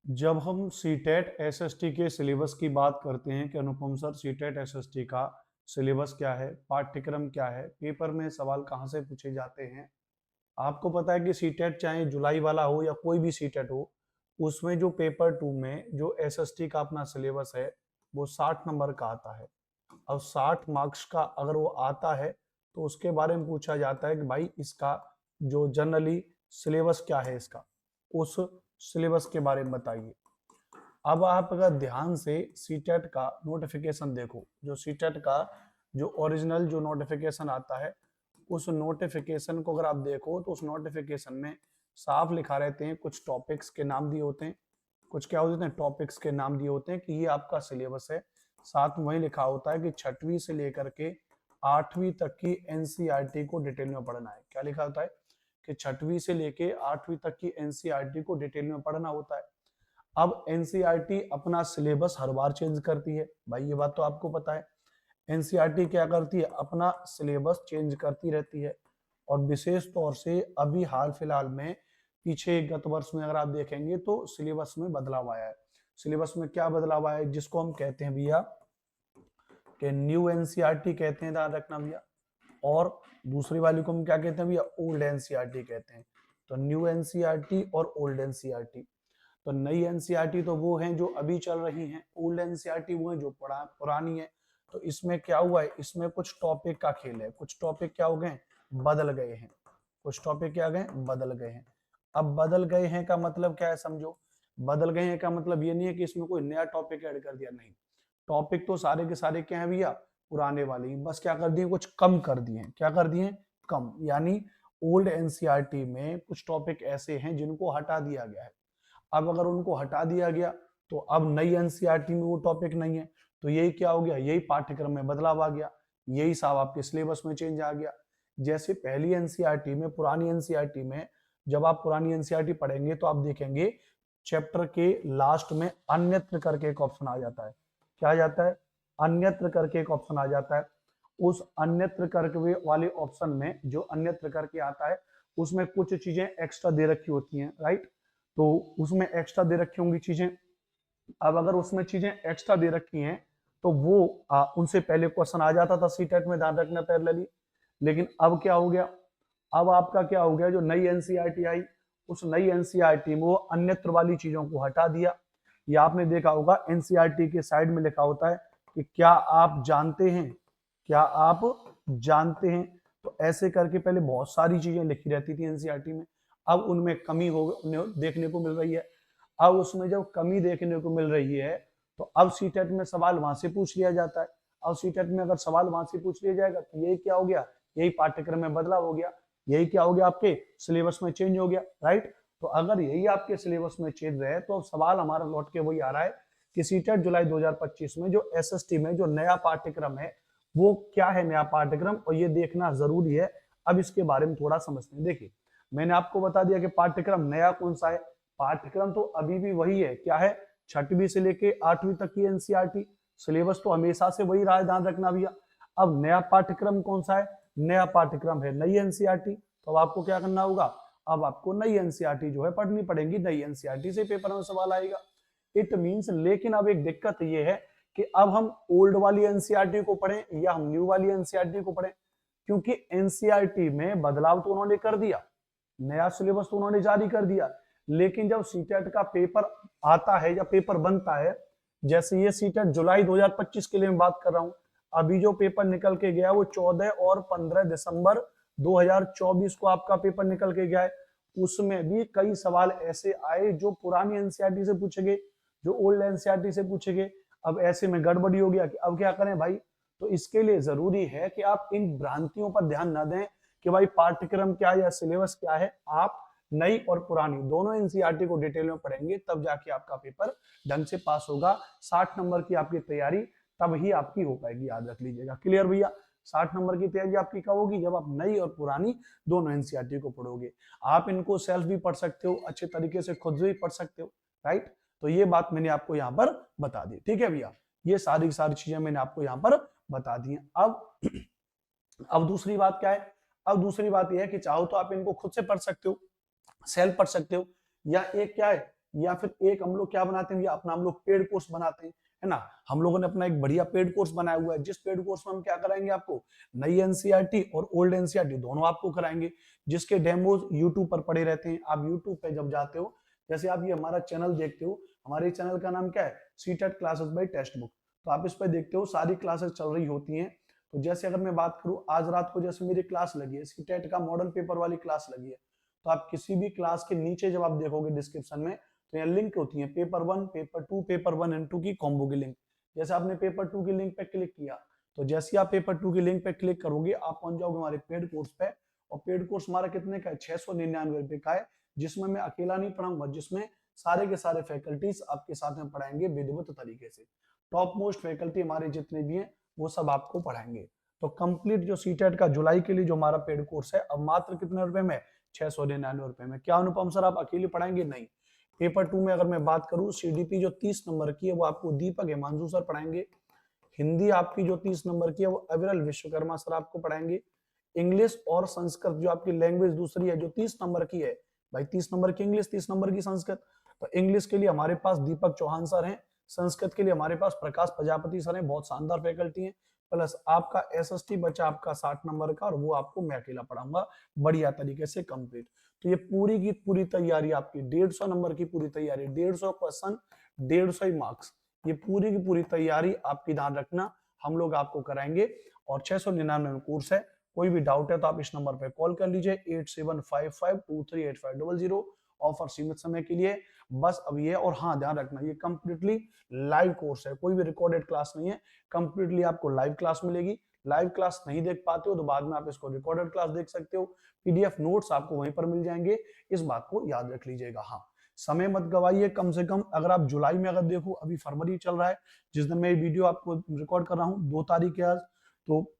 जब हम CTET SST के सिलेबस की बात करते हैं कि अनुपम सर सीटेट एसएसटी का सिलेबस क्या है, पाठ्यक्रम क्या है, पेपर में सवाल कहाँ से पूछे जाते हैं। आपको पता है कि सीटेट चाहे जुलाई वाला हो या कोई भी सीटेट हो, उसमें जो पेपर 2 में जो एसएसटी का अपना सिलेबस है वो 60 नंबर का आता है। अब 60 मार्क्स का अगर वो आता है तो उसके बारे में पूछा जाता है कि भाई इसका जो जनरली सिलेबस क्या है, इसका उस सिलेबस के बारे में बताइए। अब आप अगर ध्यान से सीटेट का नोटिफिकेशन देखो, जो सीटेट का जो ओरिजिनल जो नोटिफिकेशन आता है, उस नोटिफिकेशन को अगर आप देखो तो उस नोटिफिकेशन में साफ लिखा रहते हैं, कुछ टॉपिक्स के नाम दिए होते हैं, कुछ क्या होते हैं टॉपिक्स के नाम दिए होते हैं कि ये आपका सिलेबस है। साथ में वही लिखा होता है कि 6वीं से लेकर के 8वीं तक की एनसीईआरटी को डिटेल में पढ़ना है। क्या लिखा होता है कि 6वीं से लेके 8वीं तक की एनसीईआरटी को डिटेल में पढ़ना होता है। अब एनसीईआरटी अपना सिलेबस हर बार चेंज करती है, भाई ये बात तो आपको पता है। एनसीईआरटी क्या करती है, अपना सिलेबस चेंज करती रहती है। और विशेष तौर से अभी हाल फिलहाल में पीछे गत वर्ष में अगर आप देखेंगे तो सिलेबस में बदलाव आया है। सिलेबस में क्या बदलाव आया है, जिसको हम कहते हैं भैया कि न्यू एनसीईआरटी कहते हैं, ध्यान रखना भैया। और दूसरी वाली को हम क्या कहते हैं भैया, ओल्ड एनसीईआरटी कहते हैं। तो न्यू एनसीईआरटी और ओल्ड एनसीईआरटी। तो नई एनसीईआरटी तो वो हैं जो अभी चल रही हैं, ओल्ड एनसीईआरटी वो है जो पुरानी है। तो इसमें क्या हुआ है, इसमें कुछ टॉपिक का खेल है, कुछ टॉपिक क्या हो गए, बदल गए हैं। कुछ टॉपिक क्या गए, बदल गए हैं। अब बदल गए हैं का मतलब क्या है, समझो। बदल गए हैं का मतलब ये नहीं है कि इसमें कोई नया टॉपिक ऐड कर दिया, नहीं। टॉपिक तो सारे के सारे क्या है भैया, पुराने वाले ही, बस क्या कर दिए, कुछ कम कर दिए हैं। क्या कर दिए, कम। यानी ओल्ड एनसीईआरटी में कुछ टॉपिक ऐसे हैं जिनको हटा दिया गया है। अब अगर उनको हटा दिया गया तो अब नई एनसीईआरटी में वो टॉपिक नहीं है। तो यही क्या हो गया, यही पाठ्यक्रम में बदलाव आ गया, यही साहब आपके सिलेबस में चेंज आ गया। जैसे पहली एनसीईआरटी में, पुरानी एनसीईआरटी में जब आप पुरानी एनसीईआरटी पढ़ेंगे तो आप देखेंगे चैप्टर के लास्ट में अन्यत्र करके एक ऑप्शन आ जाता है। क्या आ जाता है, अन्यत्र करके एक ऑप्शन आ जाता है। उस अन्यत्र करके वाले ऑप्शन में जो अन्यत्र करके आता है उसमें कुछ चीजें एक्स्ट्रा दे रखी होती हैं, राइट। तो उसमें एक्स्ट्रा दे रखी होंगी चीजें। अब अगर उसमें चीजें एक्स्ट्रा दे रखी हैं तो वो उनसे पहले क्वेश्चन आ जाता था सीटेट में, ध्यान रखना पैरेलली। लेकिन अब क्या हो गया, अब आपका क्या हो गया, जो नई एनसीईआरटी आई उस नई एनसीईआरटी में वो अन्यत्र वाली चीजों को हटा दिया। ये आपने देखा होगा एनसीईआरटी के साइड में लिखा होता है कि क्या आप जानते हैं, क्या आप जानते हैं। तो ऐसे करके पहले बहुत सारी चीजें लिखी रहती थी एनसीईआरटी में, अब उनमें कमी हो देखने को मिल रही है। अब उसमें जब कमी देखने को मिल रही है तो अब सीटेट में सवाल वहां से पूछ लिया जाता है। अब सीटेट में अगर सवाल वहां से पूछ लिया जाएगा तो यही क्या हो गया, यही पाठ्यक्रम में बदलाव हो गया, यही क्या हो गया, आपके सिलेबस में चेंज हो गया, राइट। तो अगर यही आपके सिलेबस में चेंज रहे तो अब सवाल हमारा लौट के वही आ रहा है कि सीटेट जुलाई 2025 में जो एसएसटी में जो नया पाठ्यक्रम है वो क्या है, नया पाठ्यक्रम, और ये देखना जरूरी है। अब इसके बारे में थोड़ा समझते हैं। देखिए मैंने आपको बता दिया कि पाठ्यक्रम नया कौन सा है। पाठ्यक्रम तो अभी भी वही है, क्या है, 6वीं से लेके 8वीं तक की एनसीईआरटी। सिलेबस तो हमेशा से वही रहा है, ध्यान रखना भैया। अब नया पाठ्यक्रम कौन सा है, नया पाठ्यक्रम है नई एनसीईआरटी। तो अब आपको क्या करना होगा, अब आपको नई एनसीईआरटी जो है पढ़नी पड़ेगी, नई एनसीईआरटी से पेपर में सवाल आएगा। इट मींस, लेकिन अब एक दिक्कत ये है कि अब हम ओल्ड वाली एनसीईआरटी को पढ़ें या हम न्यू वाली एनसीईआरटी को पढ़ें, क्योंकि एनसीईआरटी में बदलाव तो उन्होंने कर दिया, नया सिलेबस तो उन्होंने जारी कर दिया। लेकिन जब सीटेट का पेपर आता है या पेपर बनता है, जैसे ये सीटेट जुलाई 2025 के लिए मैं बात कर रहा हूं, अभी जो पेपर निकल के गया वो 14 और 15 दिसंबर 2024 को आपका पेपर निकल के गया है। उसमें भी कई सवाल ऐसे आए जो पुरानी एनसीईआरटी से पूछे गए, जो ओल्ड एनसीईआरटी से पूछे गए। अब ऐसे में गड़बड़ी हो गया कि अब क्या करें भाई। तो इसके लिए जरूरी है कि आप इन भ्रांतियों पर ध्यान न दें कि भाई पाठ्यक्रम क्या है या सिलेबस क्या है। आप नई और पुरानी दोनों एनसीईआरटी को डिटेल में पढ़ेंगे तब जाके आपका पेपर ढंग से पास होगा। 60 नंबर की आपकी तैयारी तब ही आपकी हो पाएगी, याद रख लीजिएगा। क्लियर भैया, 60 नंबर की तैयारी आपकी कब होगी, जब आप नई और पुरानी दोनों एनसीईआरटी को पढ़ोगे। आप इनको सेल्फ भी पढ़ सकते हो, अच्छे तरीके से खुद भी पढ़ सकते हो, राइट। तो ये बात मैंने आपको यहाँ पर बता दी, ठीक है भैया। ये सारी सारी चीजें मैंने आपको यहाँ पर बता दी हैं। अब दूसरी बात क्या है, अब दूसरी बात यह है कि चाहो तो आप इनको खुद से पढ़ सकते हो, सेल्फ पढ़ सकते हो, या एक क्या है, या फिर एक हम लोग क्या बनाते हैं, या अपना हम लोग पेड कोर्स बनाते हैं, है ना। हम लोगों ने अपना एक बढ़िया पेड कोर्स बनाया हुआ है, जिस पेड कोर्स में हम क्या कराएंगे आपको, नई एनसीईआरटी और ओल्ड एनसीईआरटी दोनों आपको कराएंगे, जिसके डेमोज यूट्यूब पर पड़े रहते हैं। आप यूट्यूब पे जब जाते हो, जैसे आप ये हमारा चैनल देखते हो, हमारे चैनल का नाम क्या है, CTET classes bye text book. तो आप इस पे देखते हो सारी क्लासेस चल रही होती हैं। तो जैसे अगर मैं बात करूं, आज रात को जैसे मेरी क्लास लगी है, सीटेट का मॉडल पेपर वाली क्लास लगी है, तो आप किसी भी क्लास के नीचे जब आप देखोगे डिस्क्रिप्शन में, तो यहाँ लिंक होती है, पेपर 1, पेपर 2, पेपर 1 एंड 2 की कॉम्बो की लिंक। जैसे आपने पेपर 2 की लिंक पे क्लिक किया, तो जैसे आप पेपर 2 की लिंक पे क्लिक करोगे, आप पहुंच जाओगे हमारे पेड कोर्स पे। और पेड कोर्स हमारा कितने का है, 699 रुपए का है, जिसमें मैं अकेला नहीं पढ़ाऊंगा, जिसमें सारे के सारे फैकल्टीज आपके साथ में पढ़ाएंगे विधिवत तरीके से। टॉप मोस्ट फैकल्टी हमारे जितने भी हैं वो सब आपको पढ़ाएंगे। तो कंप्लीट जो सीटेट का जुलाई के लिए जो हमारा पेड कोर्स है, अब मात्र कितने रुपए में, 699 रुपए में। क्या अनुपम सर आप अकेले पढ़ाएंगे? नहीं। पेपर 2 में अगर मैं बात करूं, सीडीपी जो 30 नंबर की है वो आपको दीपक हिमांशु सर पढ़ाएंगे। हिंदी आपकी जो 30 नंबर की है वो अविरल विश्वकर्मा सर आपको पढ़ाएंगे। इंग्लिश और संस्कृत जो आपकी लैंग्वेज दूसरी है जो 30 नंबर की है, भाई 30 नंबर की इंग्लिश, 30 नंबर की संस्कृत, तो इंग्लिश के लिए हमारे पास दीपक चौहान सर हैं, संस्कृत के लिए हमारे पास प्रकाश प्रजापति सर हैं, बहुत शानदार फैकल्टी हैं। प्लस आपका एसएसटी बचा आपका 60 नंबर का, और वो आपको मैं अकेला पढ़ाऊंगा बढ़िया तरीके से कंप्लीट। तो ये पूरी की पूरी तैयारी आपकी 150 नंबर की पूरी तैयारी, 150 क्वेश्चन, 150 ही मार्क्स, ये पूरी की पूरी तैयारी आपकी ध्यान रखना हम लोग आपको कराएंगे। और 699 में कोर्स है। कोई भी डाउट है तो आप इस नंबर पे कॉल कर लीजिए 8755238500। ऑफर सीमित समय के लिए बस अभी है। और हाँ ध्यान रखना, ये कंप्लीटली लाइव कोर्स है, कोई भी रिकॉर्डेड क्लास नहीं है, कंप्लीटली आपको लाइव क्लास मिलेगी। लाइव क्लास नहीं देख पाते हो तो बाद में आप इसको रिकॉर्डेड क्लास देख सकते हो, पीडीएफ नोट्स आपको वहीं पर मिल जाएंगे, इस बात को याद रख लीजिएगा। हाँ, समय मत गवाइए, कम से कम अगर आप जुलाई में अगर देखो, अभी फरवरी चल रहा है, जिस दिन मैं ये वीडियो आपको रिकॉर्ड कर रहा हूँ 2 तारीख है आज, तो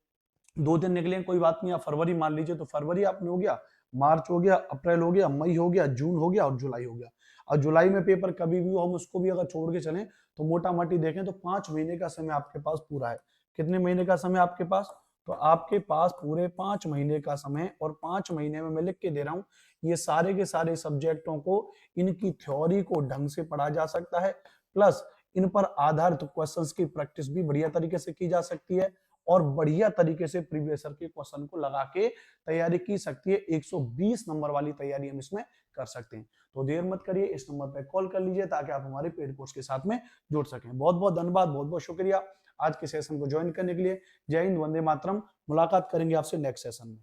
2 दिन निकले कोई बात नहीं, आप फरवरी मान लीजिए, तो फरवरी आपने हो गया, मार्च हो गया, अप्रैल हो गया, मई हो गया, जून हो गया और जुलाई हो गया। और जुलाई में पेपर कभी भी हो, हम उसको भी अगर छोड़ के चलें तो मोटा मोटी देखें तो 5 महीने का समय आपके पास पूरा है। कितने महीने का समय आपके पास, तो आपके पास पूरे 5 महीने का समय। और 5 महीने में मैं लिख के दे रहा हूँ, ये सारे के सारे सब्जेक्टों को, इनकी थ्योरी को ढंग से पढ़ा जा सकता है, प्लस इन पर आधारित क्वेश्चंस की प्रैक्टिस भी बढ़िया तरीके से की जा सकती है, और बढ़िया तरीके से प्रीवियस ईयर के क्वेश्चन को लगा के तैयारी की सकती है। 120 नंबर वाली तैयारी हम इसमें कर सकते हैं। तो देर मत करिए, इस नंबर पर कॉल कर लीजिए ताकि आप हमारे पेड कोर्स के साथ में जुड़ सकें। बहुत बहुत धन्यवाद, बहुत बहुत शुक्रिया आज के सेशन को ज्वाइन करने के लिए। जय हिंद, वंदे मातरम। मुलाकात करेंगे आपसे नेक्स्ट सेशन में।